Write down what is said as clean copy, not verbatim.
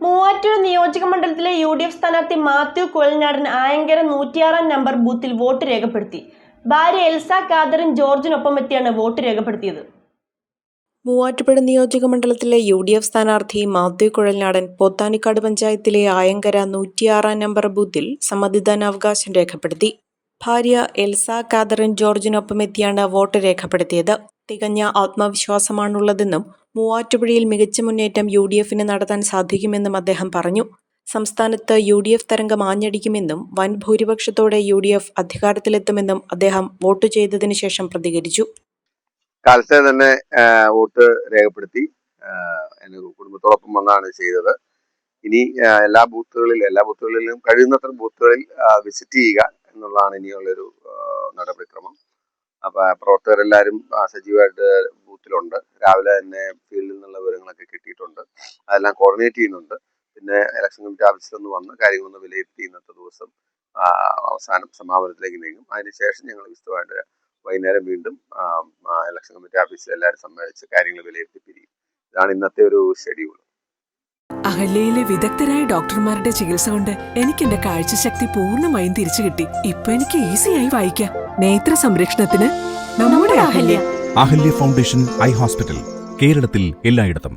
മൂവാറ്റുപുഴ നിയോജക മണ്ഡലത്തിലെ UDF സ്ഥാനാർത്ഥി മാത്യു കുഴൽനാടൻ ആയങ്കര 106 നമ്പർ ബൂത്തിൽ വോട്ട് രേഖപ്പെടുത്തി. ഭാര്യ എൽസ കാതറിൻ ജോർജിനൊപ്പം എത്തിയാണ് വോട്ട് രേഖപ്പെടുത്തിയത്. മൂവാറ്റുപുഴ നിയോജക മണ്ഡലത്തിലെ UDF സ്ഥാനാർത്ഥി മാത്യു കുഴൽനാടൻ പോത്താനിക്കാട് പഞ്ചായത്തിലെ ആയങ്കര 106 നമ്പർ ബൂത്തിൽ സമ്മതിദാനാവകാശം രേഖപ്പെടുത്തി. ഭാര്യ എൽസ കാതറിൻ ജോർജിനൊപ്പം എത്തിയാണ് വോട്ട് രേഖപ്പെടുത്തിയത്. തികഞ്ഞ ആത്മവിശ്വാസമാണുള്ളതെന്നും മൂവാറ്റുപുഴയിൽ മികച്ച മുന്നേറ്റം UDFന് നടത്താൻ സാധിക്കുമെന്നും അദ്ദേഹം പറഞ്ഞു. സംസ്ഥാനത്ത് UDF തരംഗം ആഞ്ഞടിക്കുമെന്നും വൻ ഭൂരിപക്ഷത്തോടെ UDF അധികാരത്തിലെത്തുമെന്നും അദ്ദേഹം വോട്ട് ചെയ്തതിനു ശേഷം പ്രതികരിച്ചു. കാലത്തെ തന്നെ വോട്ട് രേഖപ്പെടുത്തി എൻ്റെ കുടുംബത്തോടൊപ്പം വന്നാണ് ചെയ്തത്. ഇനി എല്ലാ ബൂത്തുകളിലും കഴിയുന്നത്ര ബൂത്തുകളിൽ വിസിറ്റ് ചെയ്യുക എന്നുള്ളതാണ് ഇനിയുള്ളൊരു നടപടിക്രമം. അപ്പോൾ പ്രവർത്തകരെല്ലാവരും സജീവമായിട്ട് ബൂത്തിലുണ്ട്. രാവിലെ തന്നെ ഫീൽഡിൽ നിന്നുള്ള വിവരങ്ങളൊക്കെ കിട്ടിയിട്ടുണ്ട്. അതെല്ലാം കോർഡിനേറ്റ് ചെയ്യുന്നുണ്ട്. പിന്നെ ഇലക്ഷൻ കമ്മിറ്റി ഓഫീസിലൊന്ന് വന്ന് കാര്യങ്ങളൊന്ന് വിലയിരുത്തി ഇന്നത്തെ ദിവസം അവസാനം സമാപനത്തിലേക്ക് നീങ്ങും. അതിനുശേഷം ഞങ്ങൾ വിശദമായിട്ട് വൈകുന്നേരം വീണ്ടും ഇലക്ഷൻ കമ്മിറ്റി ഓഫീസിൽ എല്ലാവരും സമ്മേളിച്ച് കാര്യങ്ങൾ വിലയിരുത്തി പിരിയും. ഇതാണ് ഇന്നത്തെ ഒരു ഷെഡ്യൂൾ. അഹല്യയിലെ വിദഗ്ധരായ ഡോക്ടർമാരുടെ ചികിത്സ കൊണ്ട് എനിക്ക് എന്റെ കാഴ്ചശക്തി പൂർണ്ണമായും തിരിച്ചു കിട്ടി. ഇപ്പൊ എനിക്ക് ഈസിയായി വായിക്കാം. നേത്ര സംരക്ഷണത്തിന് നമ്മുടെ Ahalya. Ahalya foundation eye hospital, കേരളത്തിൽ എല്ലായിടത്തും.